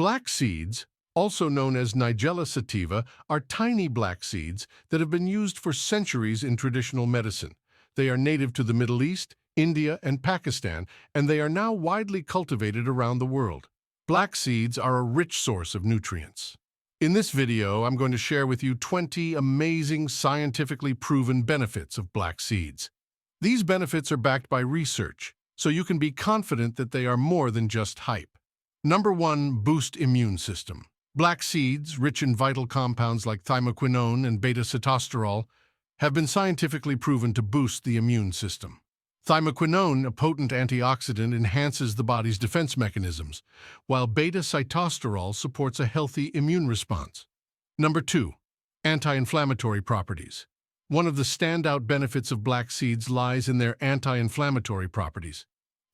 Black seeds, also known as Nigella sativa, are tiny black seeds that have been used for centuries in traditional medicine. They are native to the Middle East, India, and Pakistan, and they are now widely cultivated around the world. Black seeds are a rich source of nutrients. In this video, I'm going to share with you 20 amazing scientifically proven benefits of black seeds. These benefits are backed by research, so you can be confident that they are more than just hype. Number 1. Boost immune system. Black seeds, rich in vital compounds like thymoquinone and beta-sitosterol, have been scientifically proven to boost the immune system. Thymoquinone, a potent antioxidant, enhances the body's defense mechanisms, while beta-sitosterol supports a healthy immune response. Number 2. Anti-inflammatory properties. One of the standout benefits of black seeds lies in their anti-inflammatory properties.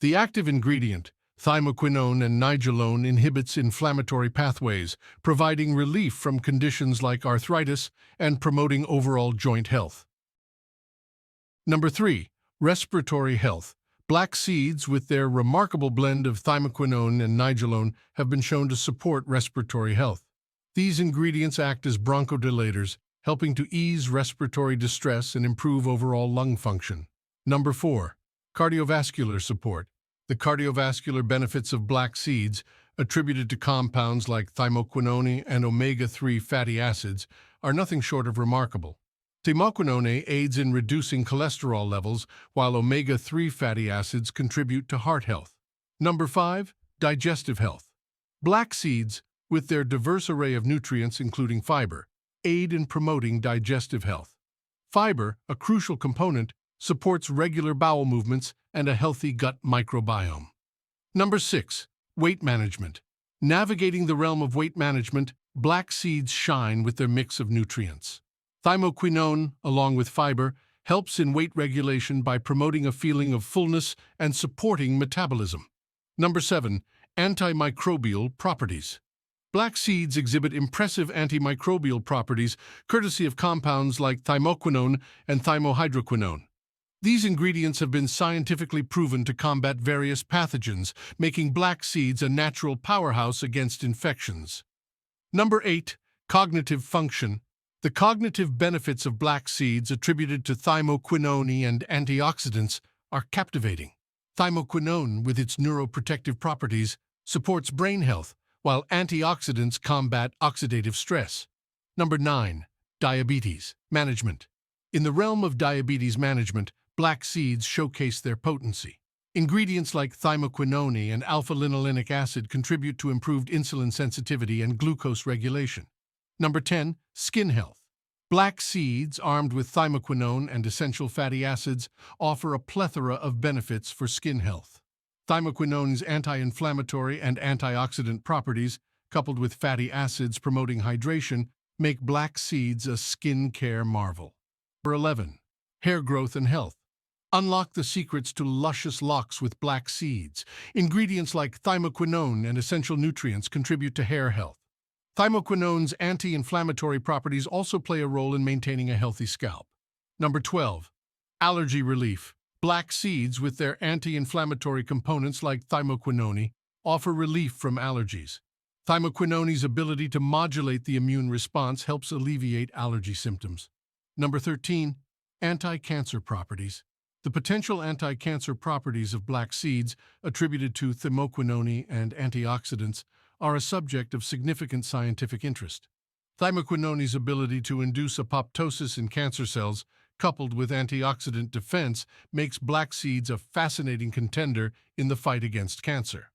The active ingredient, thymoquinone and nigellone, inhibits inflammatory pathways, providing relief from conditions like arthritis and promoting overall joint health. Number 3. Respiratory health. Black seeds, with their remarkable blend of thymoquinone and nigellone, have been shown to support respiratory health. These ingredients act as bronchodilators, helping to ease respiratory distress and improve overall lung function. Number 4. Cardiovascular support. The cardiovascular benefits of black seeds, attributed to compounds like thymoquinone and omega-3 fatty acids, are nothing short of remarkable. Thymoquinone aids in reducing cholesterol levels, while omega-3 fatty acids contribute to heart health. Number 5. Digestive health. Black seeds, with their diverse array of nutrients including fiber, aid in promoting digestive health. Fiber, a crucial component, supports regular bowel movements and a healthy gut microbiome. Number 6. Weight management. Navigating the realm of weight management, black seeds shine with their mix of nutrients. Thymoquinone, along with fiber, helps in weight regulation by promoting a feeling of fullness and supporting metabolism. Number 7. Antimicrobial properties. Black seeds exhibit impressive antimicrobial properties courtesy of compounds like thymoquinone and thymohydroquinone. These ingredients have been scientifically proven to combat various pathogens, making black seeds a natural powerhouse against infections. Number 8. Cognitive function. The cognitive benefits of black seeds attributed to thymoquinone and antioxidants are captivating. Thymoquinone, with its neuroprotective properties, supports brain health, while antioxidants combat oxidative stress. Number 9. Diabetes management. In the realm of diabetes management, black seeds showcase their potency. Ingredients like thymoquinone and alpha-linolenic acid contribute to improved insulin sensitivity and glucose regulation. Number 10. Skin health. Black seeds, armed with thymoquinone and essential fatty acids, offer a plethora of benefits for skin health. Thymoquinone's anti-inflammatory and antioxidant properties, coupled with fatty acids promoting hydration, make black seeds a skin care marvel. Number 11. Hair growth and health. Unlock the secrets to luscious locks with black seeds. Ingredients like thymoquinone and essential nutrients contribute to hair health. Thymoquinone's anti-inflammatory properties also play a role in maintaining a healthy scalp. Number 12. Allergy relief. Black seeds, with their anti-inflammatory components like thymoquinone, offer relief from allergies. Thymoquinone's ability to modulate the immune response helps alleviate allergy symptoms. Number 13. Anti-cancer properties. The potential anti-cancer properties of black seeds, attributed to thymoquinone and antioxidants, are a subject of significant scientific interest. Thymoquinone's ability to induce apoptosis in cancer cells, coupled with antioxidant defense, makes black seeds a fascinating contender in the fight against cancer.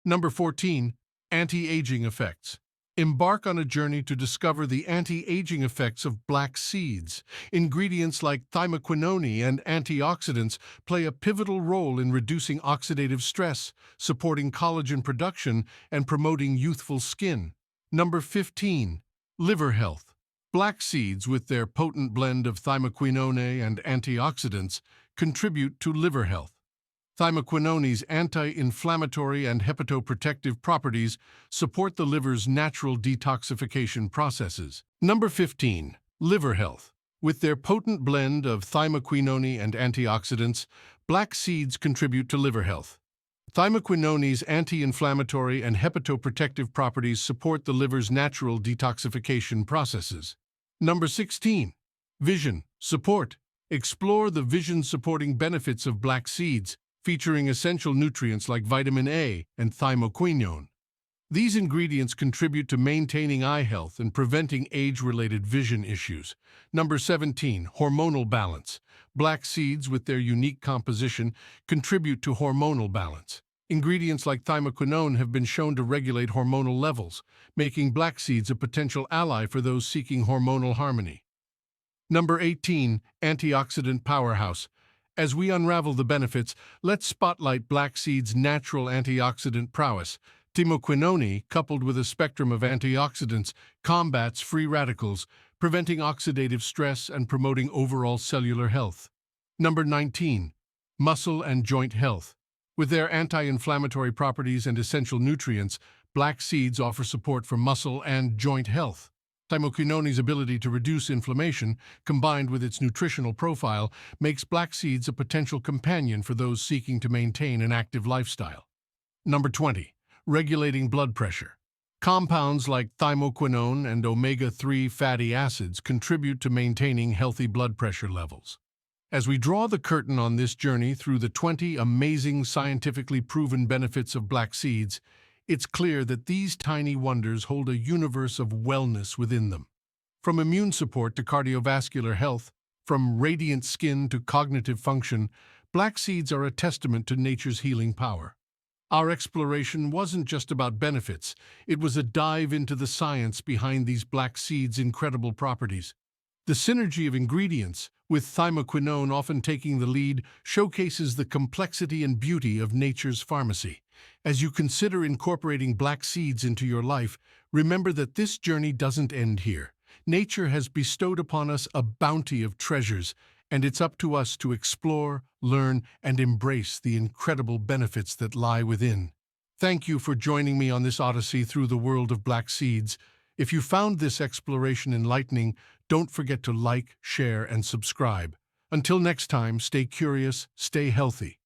Number 14. Anti-aging effects. Embark on a journey to discover the anti-aging effects of black seeds. Ingredients like thymoquinone and antioxidants play a pivotal role in reducing oxidative stress, supporting collagen production, and promoting youthful skin. Number 15. Liver health. Black seeds, with their potent blend of thymoquinone and antioxidants, contribute to liver health. Thymoquinone's anti-inflammatory and hepatoprotective properties support the liver's natural detoxification processes. Number 15. Liver health. With their potent blend of thymoquinone and antioxidants, black seeds contribute to liver health. Thymoquinone's anti-inflammatory and hepatoprotective properties support the liver's natural detoxification processes. Number 16. Vision support. Explore the vision-supporting benefits of black seeds, featuring essential nutrients like vitamin A and thymoquinone. These ingredients contribute to maintaining eye health and preventing age-related vision issues. Number 17. Hormonal balance. Black seeds, with their unique composition, contribute to hormonal balance. Ingredients like thymoquinone have been shown to regulate hormonal levels, making black seeds a potential ally for those seeking hormonal harmony. Number 18. Antioxidant powerhouse. As we unravel the benefits, let's spotlight black seeds' natural antioxidant prowess. Thymoquinone, coupled with a spectrum of antioxidants, combats free radicals, preventing oxidative stress and promoting overall cellular health. Number 19. Muscle and joint health. With their anti-inflammatory properties and essential nutrients, black seeds offer support for muscle and joint health. Thymoquinone's ability to reduce inflammation, combined with its nutritional profile, makes black seeds a potential companion for those seeking to maintain an active lifestyle. Number 20. Regulating blood pressure. Compounds like thymoquinone and omega-3 fatty acids contribute to maintaining healthy blood pressure levels. As we draw the curtain on this journey through the 20 amazing scientifically proven benefits of black seeds, it's clear that these tiny wonders hold a universe of wellness within them. From immune support to cardiovascular health, from radiant skin to cognitive function, black seeds are a testament to nature's healing power. Our exploration wasn't just about benefits, it was a dive into the science behind these black seeds' incredible properties. The synergy of ingredients, with thymoquinone often taking the lead, showcases the complexity and beauty of nature's pharmacy. As you consider incorporating black seeds into your life, remember that this journey doesn't end here. Nature has bestowed upon us a bounty of treasures, and it's up to us to explore, learn, and embrace the incredible benefits that lie within. Thank you for joining me on this odyssey through the world of black seeds. If you found this exploration enlightening, don't forget to like, share, and subscribe. Until next time, stay curious, stay healthy.